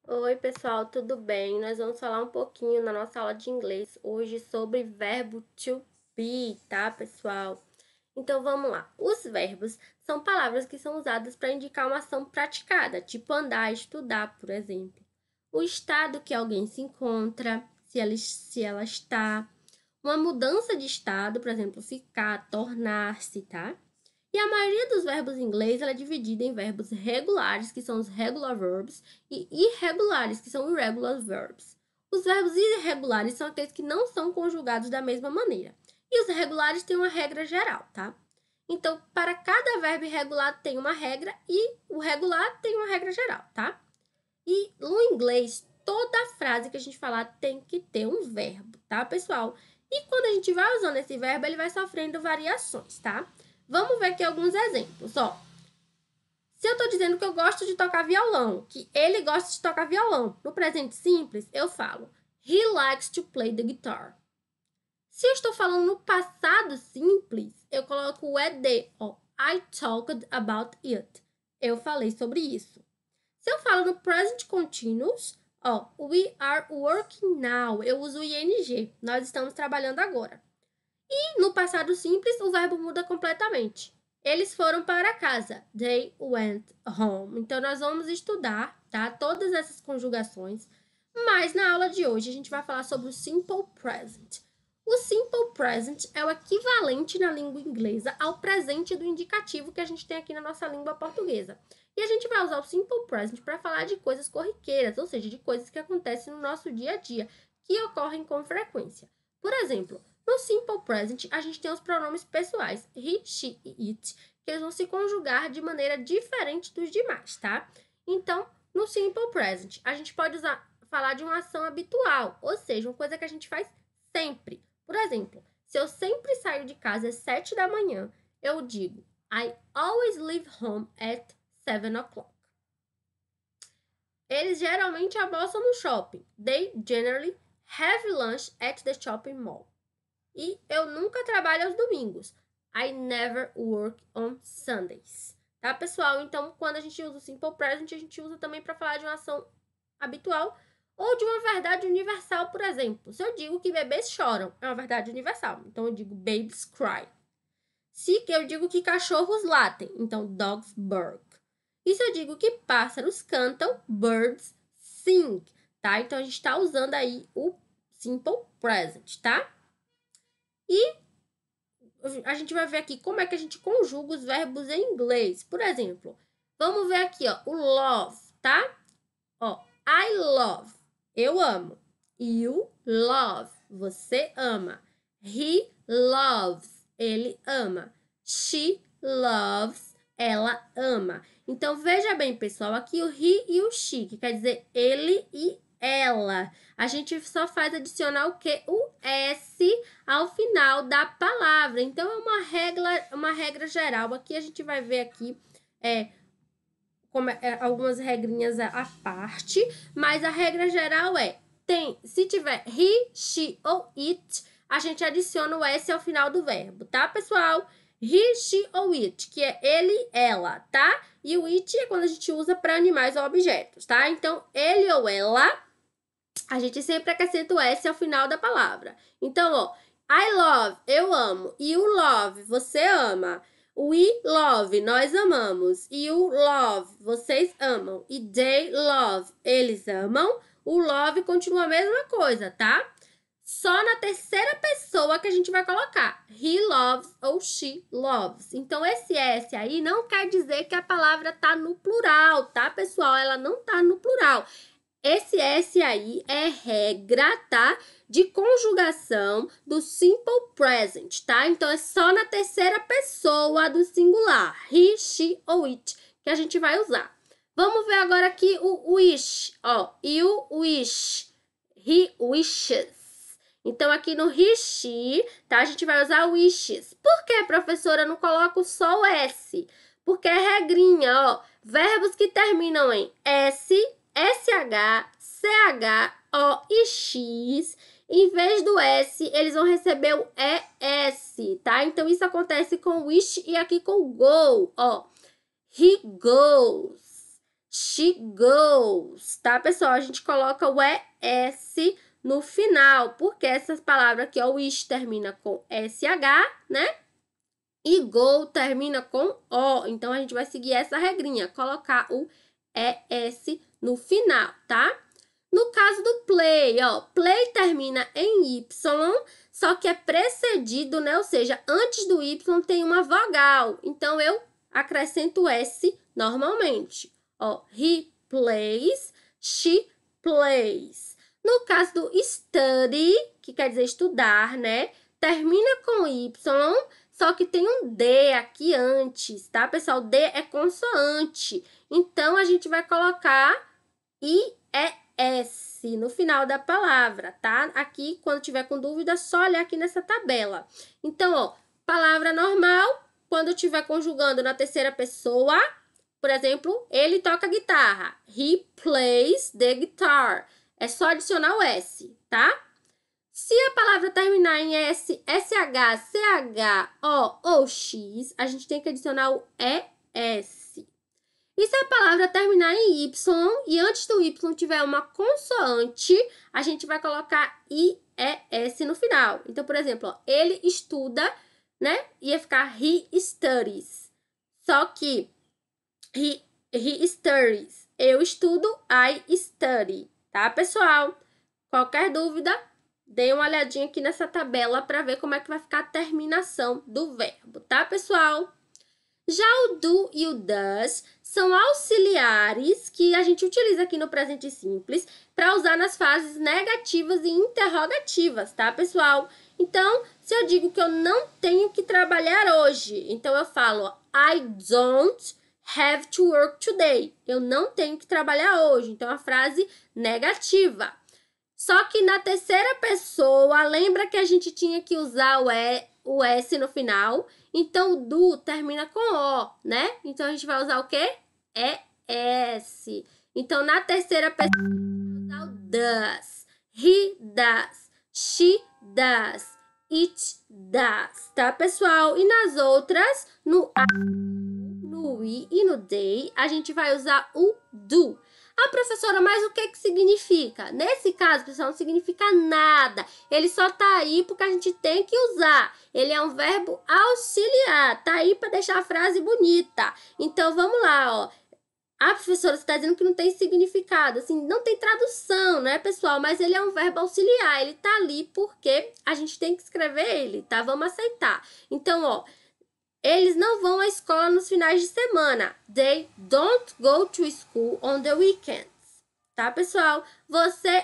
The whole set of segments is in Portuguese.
Oi, pessoal, tudo bem? Nós vamos falar um pouquinho na nossa aula de inglês hoje sobre verbo to be, tá, pessoal? Então vamos lá. Os verbos são palavras que são usadas para indicar uma ação praticada, tipo andar, estudar, por exemplo. O estado que alguém se encontra, se ela está. Uma mudança de estado, por exemplo, ficar, tornar-se, tá? E a maioria dos verbos em inglês ela é dividida em verbos regulares, que são os regular verbs, e irregulares, que são irregular verbs. Os verbos irregulares são aqueles que não são conjugados da mesma maneira. E os regulares têm uma regra geral, tá? Então, para cada verbo irregular tem uma regra e o regular tem uma regra geral, tá? E no inglês, toda frase que a gente falar tem que ter um verbo, tá, pessoal? E quando a gente vai usando esse verbo, ele vai sofrendo variações, tá? Vamos ver aqui alguns exemplos, ó. Se eu estou dizendo que eu gosto de tocar violão, que ele gosta de tocar violão, no presente simples, eu falo He likes to play the guitar. Se eu estou falando no passado simples, eu coloco o ed, ó. I talked about it. Eu falei sobre isso. Se eu falo no present continuous, ó, we are working now. Eu uso o ing. Nós estamos trabalhando agora. E no passado simples, o verbo muda completamente. Eles foram para casa. They went home. Então, nós vamos estudar, tá? Todas essas conjugações. Mas na aula de hoje, a gente vai falar sobre o simple present. O simple present é o equivalente na língua inglesa ao presente do indicativo que a gente tem aqui na nossa língua portuguesa. E a gente vai usar o simple present para falar de coisas corriqueiras, ou seja, de coisas que acontecem no nosso dia a dia, que ocorrem com frequência. Por exemplo, no simple present, a gente tem os pronomes pessoais, he, she e it, que eles vão se conjugar de maneira diferente dos demais, tá? Então, no simple present, a gente pode falar de uma ação habitual, ou seja, uma coisa que a gente faz sempre. Por exemplo, se eu sempre saio de casa às 7 da manhã, eu digo I always leave home at 7 o'clock. Eles geralmente almoçam no shopping. They generally have lunch at the shopping mall. E eu nunca trabalho aos domingos. I never work on Sundays. Tá, pessoal? Então, quando a gente usa o simple present, a gente usa também para falar de uma ação habitual ou de uma verdade universal, por exemplo. Se eu digo que bebês choram, é uma verdade universal. Então, eu digo babies cry. Se eu digo que cachorros latem, então dogs bark. E se eu digo que pássaros cantam, birds sing, tá? Então, a gente está usando aí o simple present, tá? E a gente vai ver aqui como é que a gente conjuga os verbos em inglês. Por exemplo, vamos ver aqui, ó, o love, tá? Ó, I love, eu amo. You love, você ama. He loves, ele ama. She loves, ela ama. Então, veja bem, pessoal, aqui o he e o she, que quer dizer ele e ela. A gente só faz adicionar o quê? O S ao final da palavra. Então, é uma regra geral. Aqui a gente vai ver aqui algumas regrinhas à parte, mas a regra geral se tiver he, she ou it, a gente adiciona o S ao final do verbo, tá, pessoal? He, she ou it, que é ele, ela, tá? E o it é quando a gente usa para animais ou objetos, tá? Então, ele ou ela, a gente sempre acrescenta o S ao final da palavra. Então, ó, I love, eu amo. You love, você ama. We love, nós amamos. You love, vocês amam. E they love, eles amam. O love continua a mesma coisa, tá? Só na terceira pessoa que a gente vai colocar. He loves ou she loves. Então, esse S aí não quer dizer que a palavra tá no plural, tá, pessoal? Ela não tá no plural. Esse S aí é regra, tá? De conjugação do simple present, tá? Então, é só na terceira pessoa do singular. He, she ou it que a gente vai usar. Vamos ver agora aqui o wish, ó. You wish. He wishes. Então, aqui no he, she, tá? A gente vai usar wishes. Por que, professora, não coloco só o S? Porque é regrinha, ó. Verbos que terminam em S, SH, CH, O e X, em vez do S, eles vão receber o ES, tá? Então, isso acontece com wish e aqui com go, ó. He goes. She goes, tá, pessoal? A gente coloca o ES no final, porque essas palavras aqui, ó, wish termina com SH, né? E go termina com O. Então, a gente vai seguir essa regrinha, colocar o ES no final, tá? No caso do play, ó, play termina em Y, só que é precedido, né? Ou seja, antes do Y tem uma vogal. Então, eu acrescento S normalmente. Ó, he plays, she plays. No caso do study, que quer dizer estudar, né? Termina com Y, só que tem um D aqui antes, tá, pessoal? D é consoante. Então, a gente vai colocar IES no final da palavra, tá? Aqui, quando tiver com dúvida, só olhar aqui nessa tabela. Então, ó, palavra normal, quando eu estiver conjugando na terceira pessoa, por exemplo, ele toca guitarra. He plays the guitar. É só adicionar o S, tá? Se a palavra terminar em S, SH, CH, O ou X, a gente tem que adicionar o ES. E se a palavra terminar em Y e antes do Y tiver uma consoante, a gente vai colocar IES no final. Então, por exemplo, ó, ele estuda, né? Ia ficar he studies. Só que he studies. Eu estudo, I study. Tá, pessoal? Qualquer dúvida, dê uma olhadinha aqui nessa tabela para ver como é que vai ficar a terminação do verbo, tá, pessoal? Já o do e o does são auxiliares que a gente utiliza aqui no presente simples para usar nas fases negativas e interrogativas, tá, pessoal? Então, se eu digo que eu não tenho que trabalhar hoje, então eu falo I don't have to work today. Eu não tenho que trabalhar hoje. Então, é uma frase negativa. Só que na terceira pessoa, lembra que a gente tinha que usar o S no final? Então, o do termina com O, né? Então, a gente vai usar o quê? ES. Então, na terceira pessoa, a gente vai usar o does. He does. She does. It does. Tá, pessoal? E nas outras, no we e no they, a gente vai usar o do. Ah, professora, mas o que significa? Nesse caso, pessoal, não significa nada. Ele só tá aí porque a gente tem que usar. Ele é um verbo auxiliar, tá aí para deixar a frase bonita. Então, vamos lá, ó. Ah, professora, você está dizendo que não tem significado. Assim, não tem tradução, né, pessoal? Mas ele é um verbo auxiliar. Ele tá ali porque a gente tem que escrever ele, tá? Vamos aceitar. Então, ó, eles não vão à escola nos finais de semana. They don't go to school on the weekends. Tá, pessoal?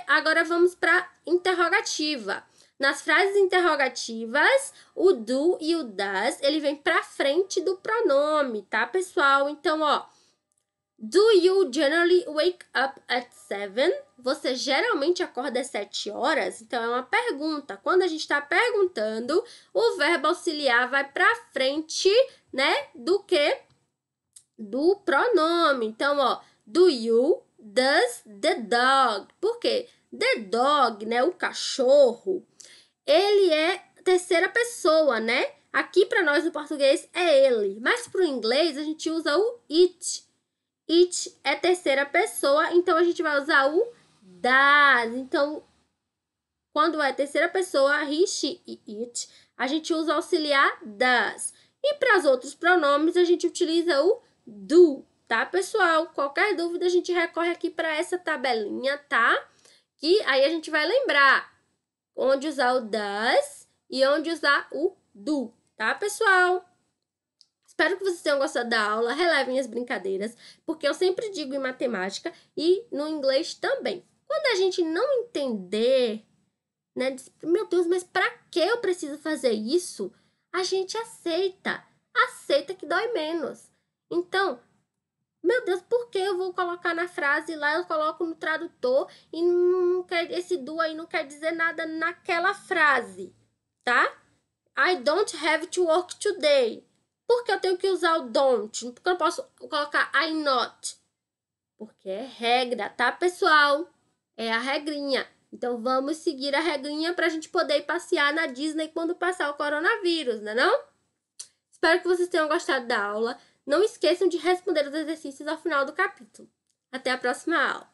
Agora vamos para interrogativa. Nas frases interrogativas, o do e o das, ele vem para frente do pronome, tá, pessoal? Então, ó, do you generally wake up at 7? Você geralmente acorda às 7 horas? Então, é uma pergunta. Quando a gente está perguntando, o verbo auxiliar vai para frente, né? Do que? Do pronome. Então, ó, do you, does the dog. Por quê? The dog, né? O cachorro, ele é terceira pessoa, né? Aqui, para nós, no português, é ele. Mas para o inglês, a gente usa o it. It é terceira pessoa, então a gente vai usar o does. Então, quando é terceira pessoa, he, she e it, a gente usa o auxiliar does. E para os outros pronomes, a gente utiliza o do, tá, pessoal? Qualquer dúvida, a gente recorre aqui para essa tabelinha, tá? Que aí a gente vai lembrar onde usar o does e onde usar o do, tá, pessoal? Espero que vocês tenham gostado da aula, relevem as brincadeiras, porque eu sempre digo em matemática e no inglês também. Quando a gente não entender, né, diz, meu Deus, mas para que eu preciso fazer isso? A gente aceita que dói menos. Então, meu Deus, por que eu vou colocar na frase lá, eu coloco no tradutor e não quer, esse do aí não quer dizer nada naquela frase, tá? I don't have to work today. Por que eu tenho que usar o don't? Por que eu não posso colocar I not? Porque é regra, tá, pessoal? É a regrinha. Então, vamos seguir a regrinha para a gente poder ir passear na Disney quando passar o coronavírus, né não? Espero que vocês tenham gostado da aula. Não esqueçam de responder os exercícios ao final do capítulo. Até a próxima aula!